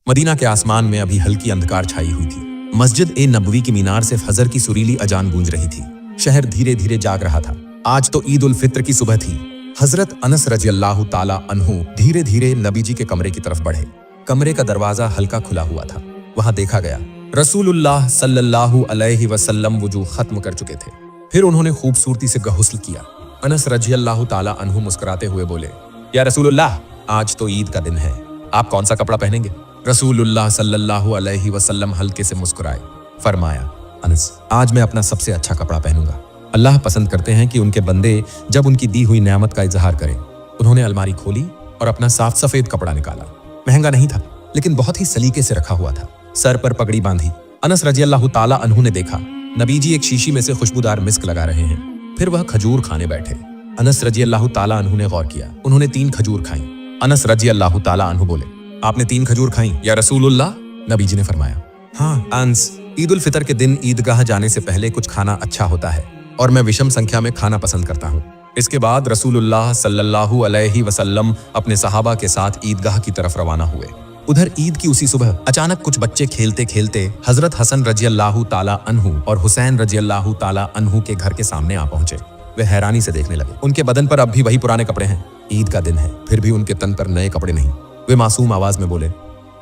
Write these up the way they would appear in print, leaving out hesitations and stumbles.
Medina के आसमान में अभी हल्की अंधकार छाई हुई थी। मस्जिद ए नबवी की मीनार से फजर की सुरीली अजान गूंज रही थी। शहर धीरे धीरे जाग रहा था। आज तो ईद उल फित्र की सुबह थी। हजरत अनस रजी अल्लाह ताला अन्हु धीरे धीरे नबी जी के कमरे की तरफ बढ़े। कमरे का दरवाजा हल्का खुला हुआ था। वहां देखा गया रसूलुल्लाह सल्लल्लाहु अलैहि वसल्लम वुजू खत्म कर चुके थे। फिर उन्होंने खूबसूरती से गुस्ल किया। अनस रजी अल्लाह ताला अन्हु मुस्कुराते हुए बोले, या रसूलुल्लाह, आज तो ईद का दिन है, आप कौन सा कपड़ा पहनेंगे? रसूलुल्लाह सल्लल्लाहु अलैहि वसल्लम हल्के से मुस्कुराए। फरमाया, अनस, आज मैं अपना सबसे अच्छा कपड़ा पहनूंगा। अल्लाह पसंद करते हैं कि उनके बंदे जब उनकी दी हुई नेमत का इजहार करें। उन्होंने अलमारी खोली और अपना साफ सफेद कपड़ा निकाला। महंगा नहीं था, लेकिन बहुत ही सलीके से रखा हुआ था। सर पर पगड़ी बांधी। अनस रजी अल्लाह ताला अन्हु ने देखा नबी जी एक शीशी में से खुशबूदार मिस्क लगा रहे हैं। फिर वह खजूर खाने बैठे। अनस रजी अल्लाह ताला अन्हु ने गौर किया। उन्होंने 3 खजूर खाई। अनस रजी अल्लाह ताला अन्हु बोले, आपने 3 खजूर खाई या रसूलुल्लाह? नबी जी ने फरमाया, हाँ अंस, ईद उल फितर के दिन ईदगाह जाने से पहले कुछ खाना अच्छा होता है और मैं विषम संख्या में खाना पसंद करता हूँ। इसके बाद रसूलुल्लाह सल्लल्लाहु अलैहि वसल्लम अपने सहाबा के साथ ईदगाह की तरफ रवाना हुए। उधर ईद की उसी सुबह अचानक कुछ बच्चे खेलते खेलते हजरत हसन रजी अल्लाह ताला अन्हु और हुसैन रजी अल्लाह ताला अन्हु के घर के सामने आ पहुंचे। वे हैरानी से देखने लगे। उनके बदन पर अब भी वही पुराने कपड़े हैं। ईद का दिन है, फिर भी उनके तन पर नए कपड़े नहीं। वे मासूम आवाज में बोले,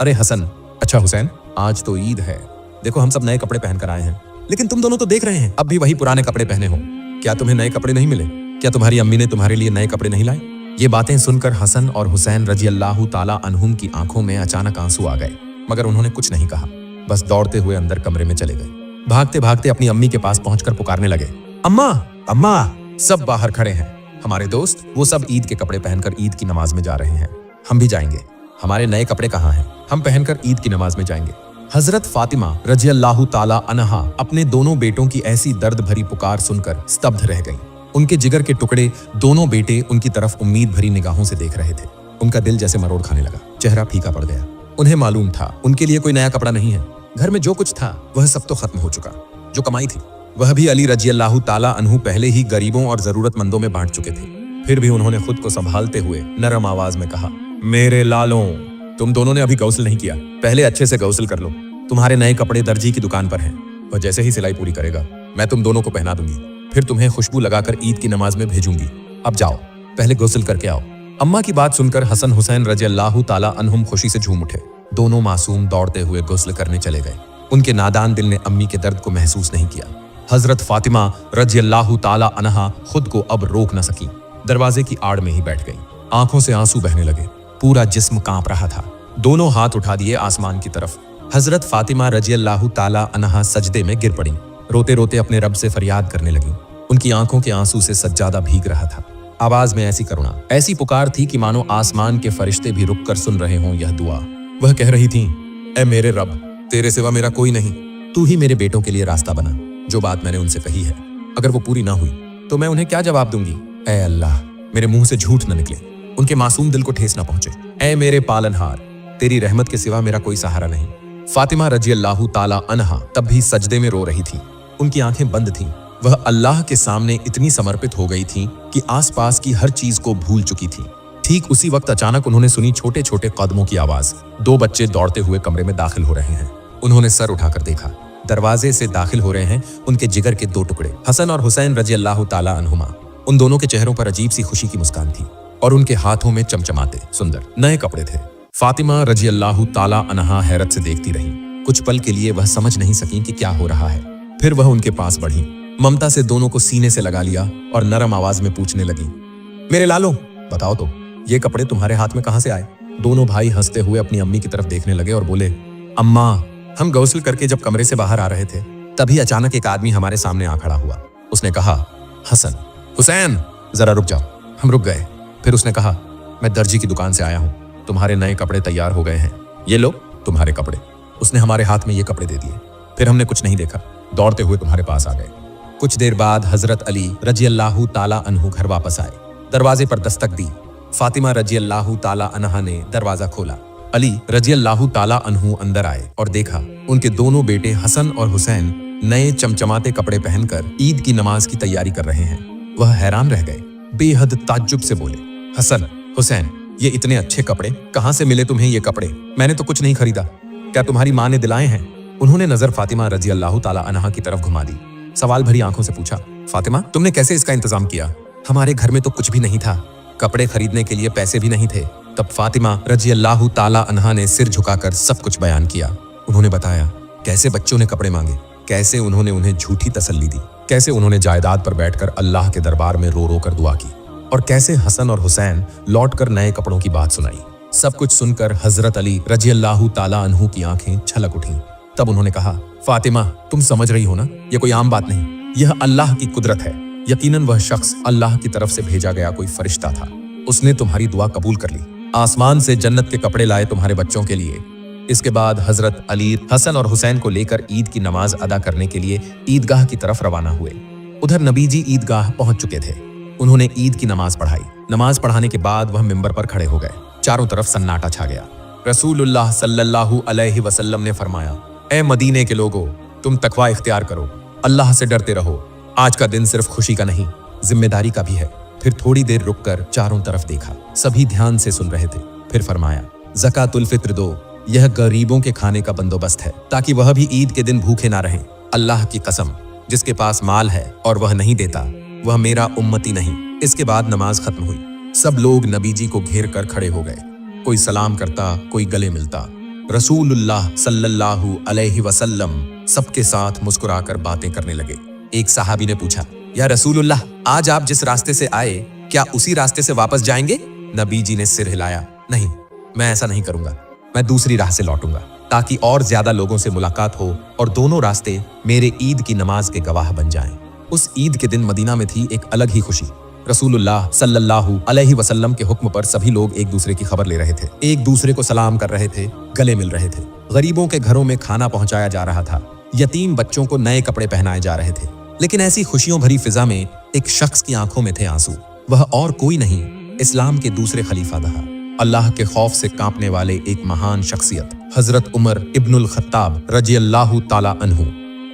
अरे हसन, अच्छा हुसैन, आज तो ईद है, देखो हम सब नए कपड़े पहनकर आए हैं, लेकिन तुम दोनों तो देख रहे हैं अब भी वही पुराने कपड़े पहने हो। क्या तुम्हें नए कपड़े नहीं मिले? क्या तुम्हारी अम्मी ने तुम्हारे लिए नए कपड़े नहीं लाए? ये बातें सुनकर हसन और हुसैन रजी अल्लाह ताला अन्हुम की आंखों में अचानक आंसू आ गए, मगर उन्होंने कुछ नहीं कहा। बस दौड़ते हुए अंदर कमरे में चले गए। भागते भागते अपनी अम्मी के पास पहुंचकर पुकारने लगे, अम्मा, अम्मा। सब बाहर खड़े हैं। हमारे दोस्त, वो सब ईद के कपड़े पहनकर ईद की नमाज में जा रहे हैं। हम भी जाएंगे। हमारे नए कपड़े कहाँ हैं? हम पहनकर ईद की नमाज में जाएंगे। हजरत फातिमा रजी अल्लाह ताला अन्हा अपने दोनों बेटों की ऐसी दर्द भरी पुकार सुनकर स्तब्ध रह गईं। उनके जिगर के टुकड़े दोनों बेटे उनकी तरफ उम्मीद भरी निगाहों से देख रहे थे। उनका दिल जैसे मरोड़ खाने लगा। चेहरा फीका पड़ गया। उन्हें मालूम था उनके लिए कोई नया कपड़ा नहीं है। घर में जो कुछ था वह सब तो खत्म हो चुका। जो कमाई थी वह भी अली रजी अल्लाह ताला अन्हु पहले ही गरीबों और जरूरतमंदों में बांट चुके थे। फिर भी उन्होंने खुद को संभालते हुए नरम आवाज में कहा, मेरे लालों, तुम दोनों ने अभी गौसल नहीं किया, पहले अच्छे से गौसल कर लो। तुम्हारे नए कपड़े दर्जी की दुकान पर हैं। वह जैसे ही सिलाई पूरी करेगा मैं तुम दोनों को पहना दूंगी, फिर तुम्हें खुशबू लगाकर ईद की नमाज में भेजूंगी। अब जाओ, पहले गौसल करके आओ। अम्मा की बात सुनकर हसन हुसैन रजी अल्लाह ताला अन्हुम खुशी से झूम उठे। दोनों मासूम दौड़ते हुए गौसल करने चले गए। उनके नादान दिल ने अम्मी के दर्द को महसूस नहीं किया। हजरत फातिमा रजी अल्लाह ताला अन्हा खुद को अब रोक न सकी। दरवाजे की आड़ में ही बैठ गई। आंखों से आंसू बहने लगे। पूरा जिस्म कांप रहा था। दोनों हाथ उठा दिए आसमान की तरफ। हजरत फातिमा रजी अल्लाह ताला अन्हा सजदे में गिर पड़ी। रोते रोते अपने रब से फरियाद करने लगी। उनकी आंखों के आंसू से सज्जादा भीग रहा था। आवाज में ऐसी करुणा, ऐसी पुकार थी कि मानो आसमान के फरिश्ते भी रुककर सुन रहे हों यह दुआ। वह कह रही थी, ऐ मेरे रब, तेरे सिवा मेरा कोई नहीं, तू ही मेरे बेटों के लिए रास्ता बना। जो बात मैंने उनसे कही है अगर वो पूरी ना हुई तो मैं उन्हें क्या जवाब दूंगी? ऐ अल्लाह, मेरे मुंह से झूठ न निकले, उनके मासूम दिल को ठेस ना पहुंचे। ऐ मेरे पालनहार, तेरी रहमत के सिवा मेरा कोई सहारा नहीं। फातिमा रजी अल्लाह ताला अन्हा तब भी सजदे में रो रही थी। उनकी आंखें बंद थीं। वह अल्लाह के सामने इतनी समर्पित हो गई थीं कि आसपास की हर चीज को भूल चुकी थी। ठीक उसी वक्त अचानक उन्होंने सुनी छोटे छोटे कदमों की आवाज। 2 बच्चे दौड़ते हुए कमरे में दाखिल हो रहे हैं। उन्होंने सर उठाकर देखा। दरवाजे से दाखिल हो रहे हैं उनके जिगर के 2 टुकड़े, हसन और हुसैन रजी अल्लाह ताला अन्हुमा। उन दोनों के चेहरों पर अजीब सी खुशी की मुस्कान थी और उनके हाथों में चमचमाते सुंदर नए कपड़े थे। फातिमा रजी अल्लाह ताला अन्हा हैरत से देखती रही। कुछ पल के लिए वह समझ नहीं सकी कि क्या हो रहा है। फिर वह उनके पास बढ़ी, ममता से दोनों को सीने से लगा लिया और नरम आवाज में पूछने लगी, मेरे लालो, बताओ तो ये कपड़े तुम्हारे हाथ में कहां से आए? दोनों भाई हंसते हुए अपनी अम्मी की तरफ देखने लगे और बोले, अम्मा, हम गौसल करके जब कमरे से बाहर आ रहे थे तभी अचानक एक आदमी हमारे सामने आ खड़ा हुआ। उसने कहा, हसन, हुसैन, जरा रुक जाओ। हम रुक गए। फिर उसने कहा, मैं दर्जी की दुकान से आया हूँ, तुम्हारे नए कपड़े तैयार हो गए हैं, ये लो तुम्हारे कपड़े। उसने हमारे हाथ में ये कपड़े दे दिए। फिर हमने कुछ नहीं देखा, दौड़ते हुए तुम्हारे पास आ गए। कुछ देर बाद हजरत अली रजी अल्लाह ताला अन्हु घर वापस आए। दरवाजे पर दस्तक दी। फातिमा रजी अल्लाह ताला अन्हा ने दरवाजा खोला। अली रजी अल्लाह ताला अन्हु अंदर आए और देखा उनके दोनों बेटे हसन और हुसैन नए चमचमाते कपड़े पहनकर ईद की नमाज की तैयारी कर रहे हैं। वह हैरान रह गए, बेहद ताज्जुब से बोले, हसन, हुसैन, ये इतने अच्छे कपड़े कहाँ से मिले तुम्हें? ये कपड़े मैंने तो कुछ नहीं खरीदा, क्या तुम्हारी माँ ने दिलाए हैं? उन्होंने नजर फातिमा रजी अल्लाह ताला अन्हा की तरफ घुमा दी। सवाल भरी आंखों से पूछा, फातिमा तुमने कैसे इसका इंतजाम किया? हमारे घर में तो कुछ भी नहीं था, कपड़े खरीदने के लिए पैसे भी नहीं थे। तब फातिमा रजी अल्लाह ताला अन्हा ने सिर झुकाकर सब कुछ बयान किया। उन्होंने बताया कैसे बच्चों ने कपड़े मांगे, कैसे उन्होंने उन्हें झूठी तसल्ली दी, कैसे उन्होंने जायदाद पर बैठकर अल्लाह के दरबार में रो रो कर दुआ की, और कैसे हसन और हुसैन लौटकर नए कपड़ों की बात सुनाई। सब कुछ सुनकर हजरत अली रजी अल्लाह ताला अन्हु की आंखें छलक उठी। तब उन्होंने कहा, फातिमा तुम समझ रही हो ना, यह कोई आम बात नहीं, यह अल्लाह की कुदरत है। यकीनन वह शख्स अल्लाह की तरफ से भेजा गया कोई फरिश्ता था। उसने तुम्हारी दुआ कबूल कर ली, आसमान से जन्नत के कपड़े लाए तुम्हारे बच्चों के लिए। इसके बाद हजरत अली हसन और हुसैन को लेकर ईद की नमाज अदा करने के लिए ईदगाह की तरफ रवाना हुए। उधर नबी जी ईदगाह पहुंच चुके थे। उन्होंने ईद की नमाज पढ़ाई। नमाज पढ़ाने के बाद वह मिंबर पर खड़े हो गए। चारों तरफ सन्नाटा छा गया। रसूलुल्लाह सल्लल्लाहु अलैहि वसल्लम ने फरमाया, ए मदीने के लोगों, तुम तकवा इख्तियार करो, अल्लाह से डरते रहो। आज का दिन सिर्फ खुशी का नहीं, जिम्मेदारी का भी है। फिर थोड़ी देर रुककर चारों तरफ देखा, सभी ध्यान से सुन रहे थे। फिर फरमाया, ज़कातुल फित्र दो, यह गरीबों के खाने का बंदोबस्त है, ताकि वह भी ईद के दिन भूखे ना रहें। अल्लाह की कसम, जिसके पास माल है और वह नहीं देता, वह मेरा उम्मती नहीं। इसके बाद नमाज खत्म हुई। सब लोग नबी जी को घेर कर खड़े हो गए। कोई सलाम करता, कोई गले मिलता। रसूलुल्लाह सल्लल्लाहु अलैहि वसल्लम सबके साथ मुस्कुराकर बातें करने लगे। एक सहाबी ने पूछा, या रसूलुल्लाह, आज आप जिस रास्ते से आए, क्या उसी रास्ते से वापस जाएंगे? नबी जी ने सिर हिलाया, नहीं, मैं ऐसा नहीं करूंगा, मैं दूसरी राह से लौटूंगा, ताकि और ज्यादा लोगों से मुलाकात हो और दोनों रास्ते मेरे ईद की नमाज के गवाह बन जाएं। उस ईद के दिन मदीना में थी एक अलग ही खुशी। रसूलुल्लाह सल्लल्लाहु अलैहि वसल्लम के हुक्म पर सभी लोग एक दूसरे की खबर ले रहे थे, एक दूसरे को सलाम कर रहे थे, गले मिल रहे थे। गरीबों के घरों में खाना पहुंचाया जा रहा था, यतीम बच्चों को नए कपड़े पहनाए जा रहे थे। लेकिन ऐसी खुशियों भरी फिजा में एक शख्स की आंखों में थे आंसू। वह और कोई नहीं, इस्लाम के दूसरे खलीफा था, अल्लाह के खौफ से कांपने वाले एक महान शख्सियत, हजरत उमर इब्नुल खत्ताब रजी अल्लाह ताला अन्हु।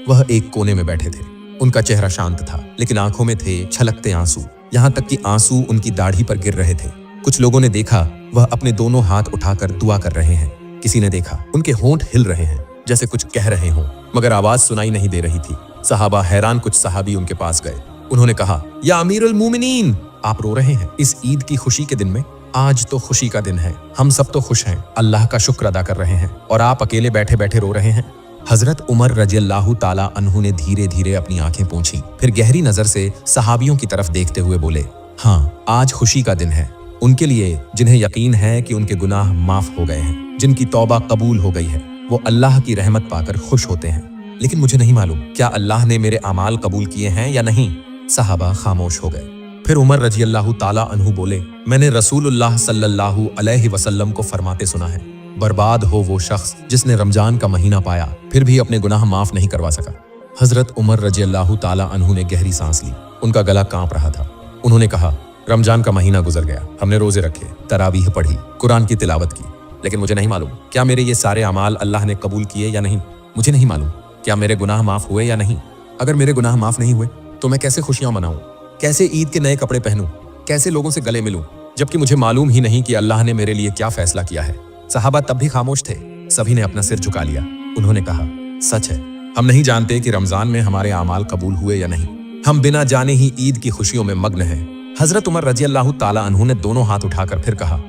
वह एक कोने में बैठे थे। उनका चेहरा शांत था, लेकिन आंखों में थे छलकते आंसू, यहाँ तक कि आंसू उनकी दाढ़ी पर गिर रहे थे। कुछ लोगों ने देखा वह अपने दोनों हाथ उठाकर दुआ कर रहे हैं। किसी ने देखा उनके होंठ हिल रहे हैं, जैसे कुछ कह रहे हों, मगर आवाज सुनाई नहीं दे रही थी। सहाबा हैरान। कुछ सहाबी उनके पास गए। उन्होंने कहा, या अमीरुल मोमिनीन, आप रो रहे हैं इस ईद की खुशी के दिन में? आज तो खुशी का दिन है, हम सब तो खुश हैं, अल्लाह का शुक्र अदा कर रहे हैं, और आप अकेले बैठे बैठे रो रहे हैं। हजरत उमर रजी अल्लाह ताला अन्हु ने धीरे धीरे अपनी आंखें पोंछी, फिर गहरी नजर से सहाबियों की तरफ देखते हुए बोले, हाँ, आज खुशी का दिन है उनके लिए जिन्हें यकीन है कि उनके गुनाह माफ हो गए हैं, जिनकी तौबा कबूल हो गई है। वो अल्लाह की रहमत पाकर खुश होते हैं। लेकिन मुझे नहीं मालूम क्या अल्लाह ने मेरे अमाल कबूल किए हैं या नहीं। सहाबा खामोश हो गए। फिर उमर रजी अल्लाह ताला अन्हु बोले, मैंने रसूलुल्लाह सल्लल्लाहु अलैहि वसल्लम को फरमाते सुना है, बर्बाद हो वो शख्स जिसने रमजान का महीना पाया फिर भी अपने गुनाह माफ नहीं करवा सका। हजरत उमर रजी अल्लाह ताला अन्हु ने गहरी सांस ली। उनका गला कांप रहा था। उन्होंने कहा, रमजान का महीना गुजर गया, हमने रोजे रखे, तरावीह पढ़ी, कुरान की तिलावत की, लेकिन मुझे नहीं मालूम क्या मेरे ये सारे अमाल अल्लाह ने कबूल किए या नहीं। मुझे नहीं मालूम क्या मेरे गुनाह माफ हुए या नहीं। अगर मेरे गुनाह माफ नहीं हुए तो मैं कैसे खुशियां मनाऊं, कैसे ईद के नए कपड़े पहनूं, कैसे लोगों से गले मिलूं, जबकि मुझे मालूम ही नहीं कि अल्लाह ने मेरे लिए क्या फैसला किया है। सहाबा तब भी खामोश थे। सभी ने अपना सिर झुका लिया। उन्होंने कहा, सच है, हम नहीं जानते कि रमजान में हमारे अमाल कबूल हुए या नहीं। हम बिना जाने ही ईद की खुशियों में मग्न हैं। हजरत उमर रजी अल्लाह ताला अन्हु ने दोनों हाथ उठाकर फिर कहा,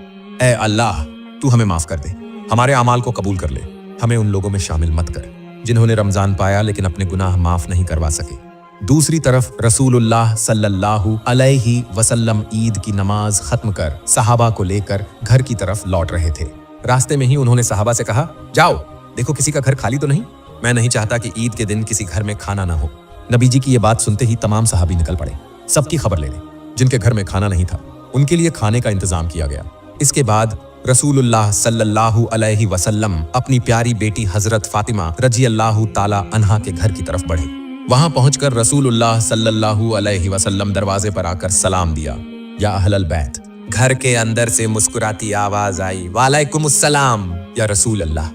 ऐ अल्लाह, तू हमें माफ कर दे, हमारे अमाल को कबूल कर ले, हमें उन लोगों में शामिल मत कर जिन्होंने रमजान पाया लेकिन अपने गुनाह माफ नहीं करवा सके। दूसरी तरफ रसूलुल्लाह सल्लल्लाहु अलैहि वसल्लम ईद की नमाज खत्म कर सहाबा को लेकर घर की तरफ लौट रहे थे। रास्ते में ही उन्होंने सहाबा से कहा, जाओ देखो किसी का घर खाली तो नहीं, मैं नहीं चाहता कि ईद के दिन किसी घर में खाना ना हो। नबी जी की ये बात सुनते ही तमाम सहाबी निकल पड़े, सबकी खबर ले ले। जिनके घर में खाना नहीं था उनके लिए खाने का इंतजाम किया गया। इसके बाद रसूलुल्लाह सल्लल्लाहु अलैहि वसल्लम अपनी प्यारी बेटी हजरत फातिमा रजी अल्लाह ताला अन्हा के घर की तरफ बढ़े। वहां पहुंचकर रसूलुल्लाह सल्लल्लाहु अलैहि वसल्लम दरवाजे पर आकर सलाम दिया, या अहलल बैत। घर के अंदर से मुस्कुराती आवाज आई, वालेकुमुस्सलाम या रसूल अल्लाह।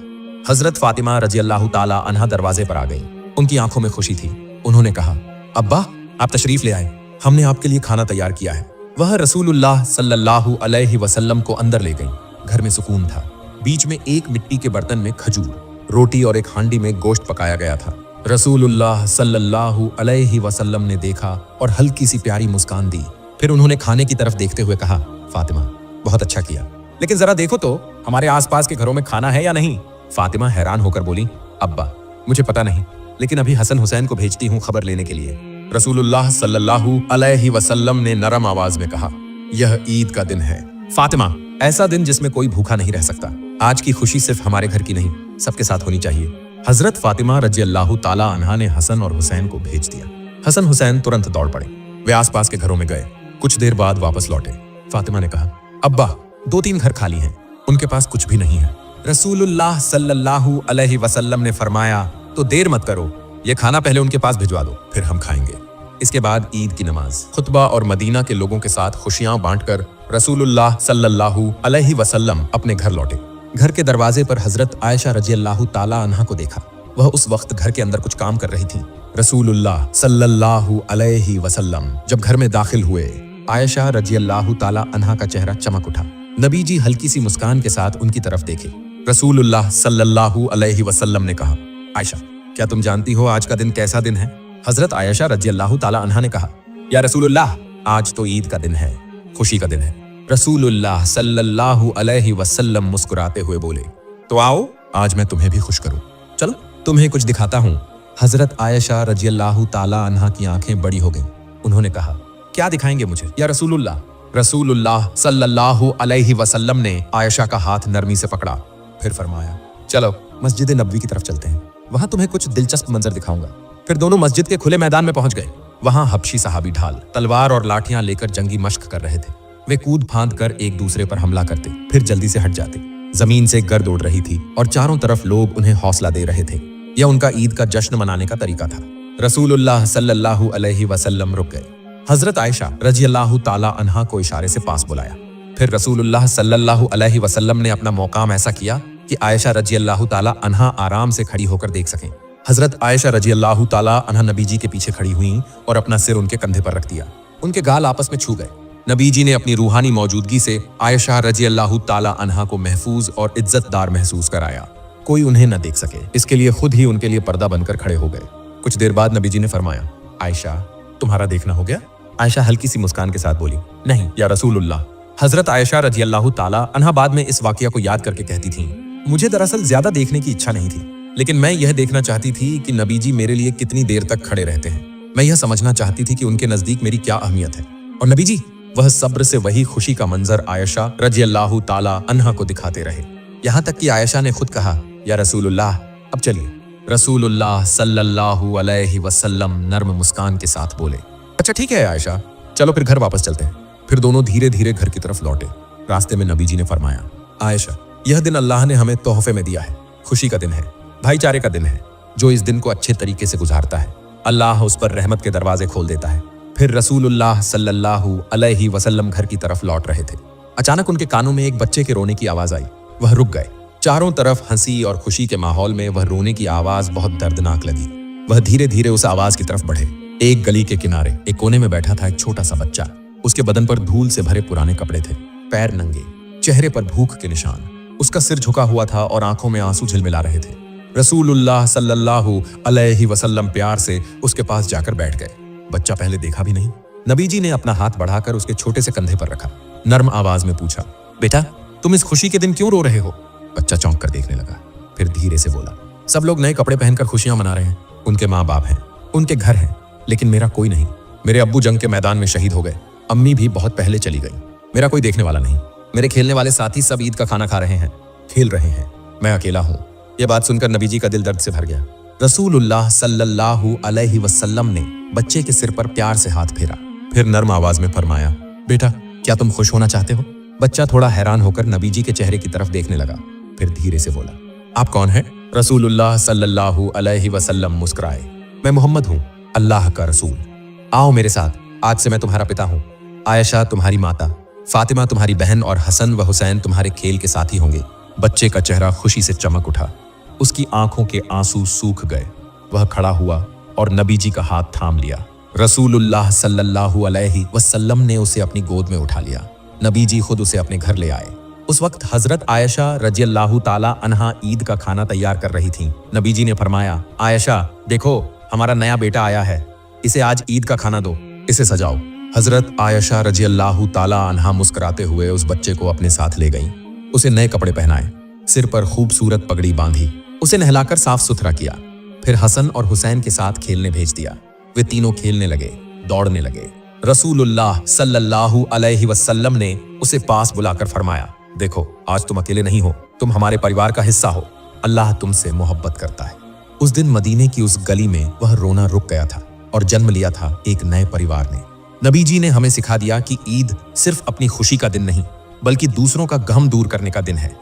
हजरत फातिमा रजी अल्लाह ताला अन्हा दरवाजे पर आ गई। उनकी आंखों में खुशी थी। उन्होंने कहा, अब्बा, आप तशरीफ ले आए, हमने आपके लिए खाना तैयार किया है, वह रसूलुल्लाह सल्लल्लाहु अलैहि वसल्लम को अंदर ले गईं। घर में सुकून था। बीच में एक मिट्टी के बर्तन में खजूर, रोटी और एक हांडी में गोश्त पकाया गया था। रसूलुल्लाह सल्लल्लाहु अलैहि वसल्लम ने देखा और हल्की सी प्यारी मुस्कान दी। फिर उन्होंने खाने की तरफ देखते हुए कहा, फातिमा, बहुत अच्छा किया, लेकिन जरा देखो तो हमारे आसपास के घरों में खाना है या नहीं। फातिमा हैरान होकर बोली, अब्बा, मुझे पता नहीं, लेकिन अभी हसन हुसैन को भेजती हूँ खबर लेने के लिए। रसूलुल्लाह सल्लल्लाहु अलैहि वसल्लम ने नरम आवाज में कहा, यह ईद का दिन है फातिमा, ऐसा दिन जिसमें कोई भूखा नहीं रह सकता। आज की खुशी सिर्फ हमारे घर की नहीं, सबके साथ होनी चाहिए। हजरत फातिमा रज़ियल्लाहु ताला अन्हा ने हसन और हुसैन को भेज दिया। हसन हुसैन तुरंत दौड़ पड़े। वे आसपास के घरों में गए। कुछ देर बाद वापस लौटे। फातिमा ने कहा, अब्बा, 2-3 घर खाली हैं, उनके पास कुछ भी नहीं है। रसूलुल्लाह सल्लल्लाहु अलैहि वसल्लम ने फरमाया, तो देर मत करो, ये खाना पहले उनके पास भिजवा दो, फिर हम खाएंगे। इसके बाद ईद की नमाज, खुतबा और मदीना के लोगों के साथ खुशियां बांटकर रसूलुल्लाह सल्लल्लाहु अलैहि वसल्लम अपने घर लौटे। घर के दरवाजे पर हजरत आयशा रज़ियल्लाहु ताला अन्हा को देखा। वह उस वक्त घर के अंदर कुछ काम कर रही थी। रसूलुल्लाह सल्लल्लाहु अलैहि वसल्लम जब घर में दाखिल हुए, आयशा रज़ियल्लाहु ताला अन्हा का चेहरा चमक उठा। नबी जी हल्की सी मुस्कान के साथ उनकी तरफ देखे। रसूलुल्लाह सल्लल्लाहु अलैहि वसल्लम ने कहा, आयशा, क्या तुम जानती हो आज का दिन कैसा दिन है? हजरत आयशा रज़ियल्लाहु ताला अन्हा ने कहा, या रसूलुल्लाह, आज तो ईद का दिन है, खुशी का दिन है। रसूलुल्लाह सल्लल्लाहु अलैहि वसल्लम मुस्कुराते हुए बोले, तो आओ, आज मैं तुम्हें भी खुश करूं। चलो, तुम्हें कुछ दिखाता हूं। हजरत आयशा रज़ियल्लाहु ताला अन्हा की आंखें बड़ी हो गईं। उन्होंने कहा, क्या दिखाएंगे मुझे या रसूलुल्लाह? रसूलुल्लाह सल्लल्लाहु अलैहि वसल्लम ने आयशा का हाथ नरमी से पकड़ा, फिर फरमाया, चलो मस्जिद नबवी की तरफ चलते हैं, वहां तुम्हें कुछ दिलचस्प मंजर दिखाऊंगा। फिर दोनों मस्जिद के खुले मैदान में पहुंच गए। वहां हबशी सहाबी ढाल, तलवार और लाठियां लेकर जंगी मश्क कर रहे थे। वे कूद फांद कर एक दूसरे पर हमला करते, फिर जल्दी से हट जाते। जमीन से गर्द उड़ रही थी और चारों तरफ लोग उन्हें हौसला दे रहे थे। यह उनका ईद का जश्न मनाने का तरीका था। रसूलुल्लाह सल्लल्लाहु अलैहि वसल्लम रुक गए। हजरत आयशा रज़ियल्लाहु ताला अन्हा को इशारे से पास बुलाया। फिर रसूलुल्लाह सल्लल्लाहु अलैहि वसल्लम ने अपना मौकाम ऐसा किया कि आयशा रज़ियल्लाहु ताला अन्हा आराम से खड़ी होकर देख सकें। हजरत आयशा रज़ियल्लाहु ताला अन्हा नबी जी के पीछे खड़ी हुई और अपना सिर उनके कंधे पर रख दिया। उनके गाल आपस में छू गए। नबी जी ने अपनी रूहानी मौजूदगी से आयशा रज़ियल्लाहु ताला अन्हा को महफूज और इज्जतदार महसूस कराया। कोई उन्हें न देख सके, इसके लिए खुद ही उनके लिए पर्दा बनकर खड़े हो गए। कुछ देर बाद नबी जी ने फरमाया, आयशा, तुम्हारा देखना हो गया? आयशा हल्की सी मुस्कान के साथ बोली, नहीं या रसूलुल्लाह। हजरत आयशा रज़ियल्लाहु ताला अन्हा बाद में इस वाकया को याद करके कहती थी, मुझे दरअसल ज्यादा देखने की इच्छा नहीं थी, लेकिन मैं यह देखना चाहती थी कि नबी जी मेरे लिए कितनी देर तक खड़े रहते हैं। मैं यह समझना चाहती थी कि उनके नजदीक मेरी क्या अहमियत है। और नबी जी वह सब्र से वही खुशी का मंजर आयशा रज़ियल्लाहु ताला अन्हा को दिखाते रहे। यहाँ तक कि आयशा ने खुद कहा, या रसूलुल्लाह, अब चलिए। रसूलुल्लाह सल्लल्लाहु अलैहि वसल्लम नर्म मुस्कान के साथ बोले, अच्छा ठीक है आयशा, चलो फिर घर वापस चलते हैं। फिर दोनों धीरे धीरे घर की तरफ लौटे। रास्ते में नबी जी ने फरमाया, आयशा, यह दिन अल्लाह ने हमें तोहफे में दिया है। खुशी का दिन है, भाईचारे का दिन है। जो इस दिन को अच्छे तरीके से गुजारता है, अल्लाह उस पर रहमत के दरवाजे खोल देता है। फिर रसूलुल्लाह सल्लल्लाहु अलैहि वसल्लम घर की तरफ लौट रहे थे। अचानक उनके कानों में एक बच्चे के रोने की आवाज आई। वह रुक गए। चारों तरफ हंसी और खुशी के माहौल में वह रोने की आवाज बहुत दर्दनाक लगी। वह धीरे धीरे उस आवाज की तरफ बढ़े। एक गली के किनारे एक कोने में बैठा था एक छोटा सा बच्चा। उसके बदन पर धूल से भरे पुराने कपड़े थे, पैर नंगे, चेहरे पर भूख के निशान। उसका सिर झुका हुआ था और आंखों में आंसू झिलमिला रहे थे। रसूलुल्लाह सल्लल्लाहु अलैहि वसल्लम प्यार से उसके पास जाकर बैठ गए। बच्चा पहले देखा भी नहीं। नबी जी ने अपना हाथ बढ़ाकर उसके छोटे से कंधे पर रखा। नर्म आवाज में पूछा, बेटा, तुम इस खुशी के दिन क्यों रो रहे हो? बच्चा चौंक कर देखने लगा, फिर धीरे से बोला, सब लोग नए कपड़े पहनकर खुशियां मना रहे हैं। उनके माँ बाप हैं, उनके घर हैं, लेकिन मेरा कोई नहीं। मेरे अब्बू जंग के मैदान में शहीद हो गए, अम्मी भी बहुत पहले चली गई। मेरा कोई देखने वाला नहीं। मेरे खेलने वाले साथी सब ईद का खाना खा रहे हैं, खेल रहे हैं। मैं अकेला हूँ। यह बात सुनकर नबी जी का दिल दर्द से भर गया। रसूलुल्लाह सल्लल्लाहु अलैहि वसल्लम ने बच्चे के सिर पर प्यार से हाथ फेरा, फिर नर्म आवाज में फरमाया, बेटा, क्या तुम खुश होना चाहते हो? बच्चा थोड़ा हैरान होकर नबी जी के चेहरे की तरफ देखने लगा, फिर धीरे से बोला, आप कौन हैं? रसूलुल्लाह सल्लल्लाहु अलैहि वसल्लम मुस्कुराए, मैं मोहम्मद हूँ, अल्लाह का रसूल। आओ मेरे साथ, आज से मैं तुम्हारा पिता हूँ। आयशा तुम्हारी माता, फातिमा तुम्हारी बहन और हसन व हुसैन तुम्हारे खेल के साथी होंगे। बच्चे का चेहरा खुशी से चमक उठा। उसकी आंखों के आंसू सूख गए। वह खड़ा हुआ और नबी जी का हाथ थाम लिया। रसूलुल्लाह सल्लल्लाहु अलैहि वसल्लम ने उसे अपनी गोद में उठा लिया। नबी जी खुद उसे अपने घर ले आए। उस वक्त हजरत आयशा रजियल्लाहु ताला अन्हा ईद का खाना तैयार कर रही थीं। नबी जी ने फरमाया, आयशा देखो हमारा नया बेटा आया है, इसे आज ईद का खाना दो, इसे सजाओ। हजरत आयशा रजियल्लाहु ताला अन्हा मुस्कुराते हुए उस बच्चे को अपने साथ ले गईं। उसे नए कपड़े पहनाए, सिर पर खूबसूरत पगड़ी बांधी, उसे नहलाकर साफ सुथरा किया। फिर हसन और हुसैन के साथ खेलने भेज दिया। वे तीनों खेलने लगे, दौड़ने लगे। रसूलुल्लाह सल्लल्लाहु अलैहि वसल्लम ने उसे पास बुलाकर फरमाया, देखो आज तुम अकेले नहीं हो, तुम हमारे परिवार का हिस्सा हो, अल्लाह तुमसे मोहब्बत करता है। उस दिन मदीने की उस गली में वह रोना रुक गया था और जन्म लिया था एक नए परिवार ने। नबी जी ने हमें सिखा दिया कि ईद सिर्फ अपनी खुशी का दिन नहीं, बल्कि दूसरों का गम दूर करने का दिन है।